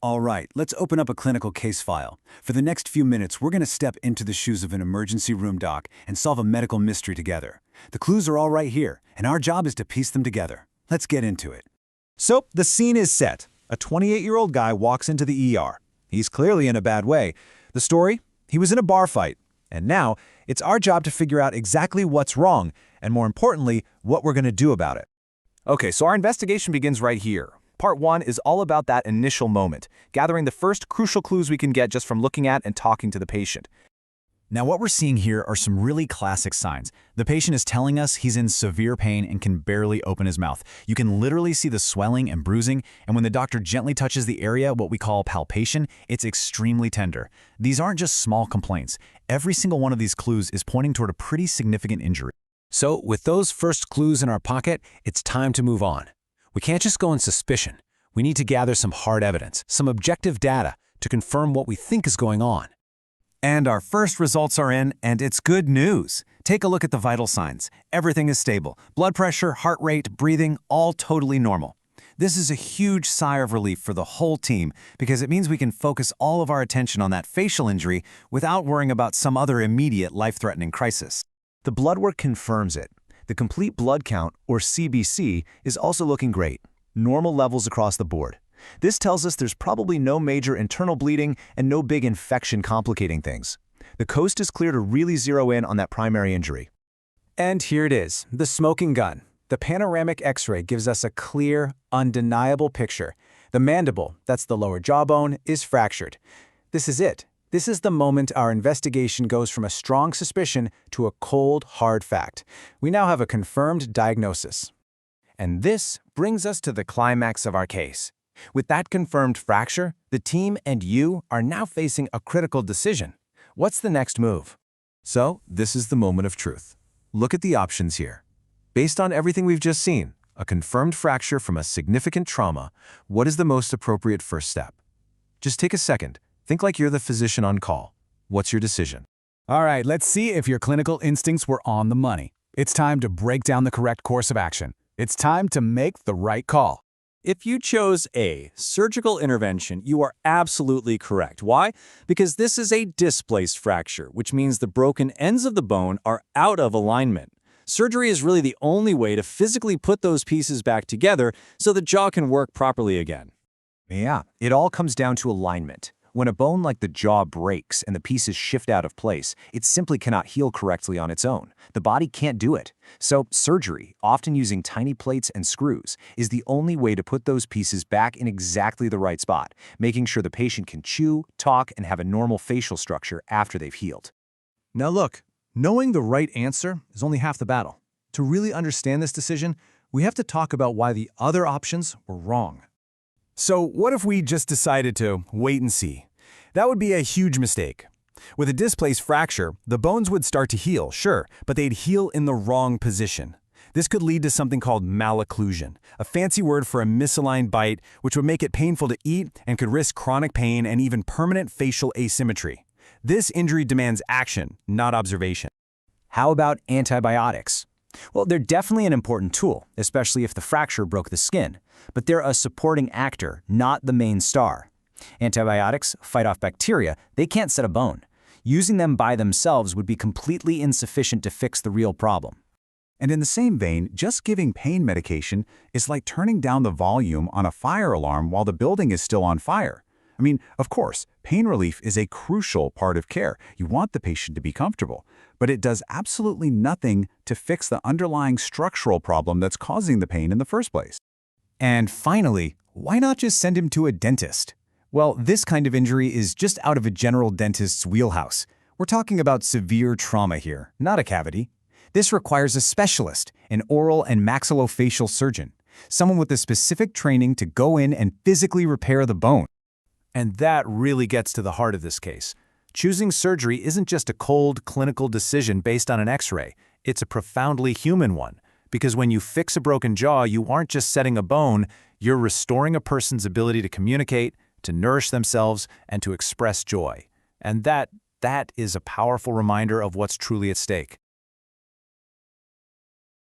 All right, let's open up a clinical case file. For the next few minutes, we're going to step into the shoes of an emergency room doc and solve a medical mystery together. The clues are all right here, and our job is to piece them together. Let's get into it. So, the scene is set. A 28-year-old guy walks into the ER. He's clearly in a bad way. The story? He was in a bar fight. And now, it's our job to figure out exactly what's wrong, and more importantly, what we're going to do about it. Okay, so our investigation begins right here. Part 1 is all about that initial moment, gathering the first crucial clues we can get just from looking at and talking to the patient. Now what we're seeing here are some really classic signs. The patient is telling us he's in severe pain and can barely open his mouth. You can literally see the swelling and bruising, and when the doctor gently touches the area, what we call palpation, it's extremely tender. These aren't just small complaints. Every single one of these clues is pointing toward a pretty significant injury. So, with those first clues in our pocket, it's time to move on. We can't just go on suspicion. We need to gather some hard evidence, some objective data to confirm what we think is going on. And our first results are in, and it's good news. Take a look at the vital signs. Everything is stable. Blood pressure, heart rate, breathing, all totally normal. This is a huge sigh of relief for the whole team because it means we can focus all of our attention on that facial injury without worrying about some other immediate life-threatening crisis. The blood work confirms it. The complete blood count, or CBC, is also looking great. Normal levels across the board. This tells us there's probably no major internal bleeding and no big infection complicating things. The coast is clear to really zero in on that primary injury. And here it is, the smoking gun. The panoramic X-ray gives us a clear, undeniable picture. The mandible, that's the lower jawbone, is fractured. This is it. This is the moment our investigation goes from a strong suspicion to a cold, hard fact. We now have a confirmed diagnosis. And this brings us to the climax of our case. With that confirmed fracture, the team and you are now facing a critical decision. What's the next move? So, this is the moment of truth. Look at the options here. Based on everything we've just seen, a confirmed fracture from a significant trauma, what is the most appropriate first step? Just take a second. Think like you're the physician on call. What's your decision? All right, let's see if your clinical instincts were on the money. It's time to break down the correct course of action. It's time to make the right call. If you chose A, surgical intervention, you are absolutely correct. Why? Because this is a displaced fracture, which means the broken ends of the bone are out of alignment. Surgery is really the only way to physically put those pieces back together so the jaw can work properly again. Yeah, it all comes down to alignment. When a bone like the jaw breaks and the pieces shift out of place, it simply cannot heal correctly on its own. The body can't do it. So surgery, often using tiny plates and screws, is the only way to put those pieces back in exactly the right spot, making sure the patient can chew, talk, and have a normal facial structure after they've healed. Now look, knowing the right answer is only half the battle. To really understand this decision, we have to talk about why the other options were wrong. So what if we just decided to wait and see? That would be a huge mistake. With a displaced fracture, the bones would start to heal, sure, but they'd heal in the wrong position. This could lead to something called malocclusion, a fancy word for a misaligned bite, which would make it painful to eat and could risk chronic pain and even permanent facial asymmetry. This injury demands action, not observation. How about antibiotics? Well, they're definitely an important tool, especially if the fracture broke the skin, but they're a supporting actor, not the main star. Antibiotics fight off bacteria, they can't set a bone. Using them by themselves would be completely insufficient to fix the real problem. And in the same vein, just giving pain medication is like turning down the volume on a fire alarm while the building is still on fire. I mean, of course, pain relief is a crucial part of care. You want the patient to be comfortable, but it does absolutely nothing to fix the underlying structural problem that's causing the pain in the first place. And finally, why not just send him to a dentist? Well, this kind of injury is just out of a general dentist's wheelhouse. We're talking about severe trauma here, not a cavity. This requires a specialist, an oral and maxillofacial surgeon, someone with the specific training to go in and physically repair the bone. And that really gets to the heart of this case. Choosing surgery isn't just a cold clinical decision based on an X-ray. It's a profoundly human one. Because when you fix a broken jaw, you aren't just setting a bone, you're restoring a person's ability to communicate, to nourish themselves, and to express joy. And that is a powerful reminder of what's truly at stake.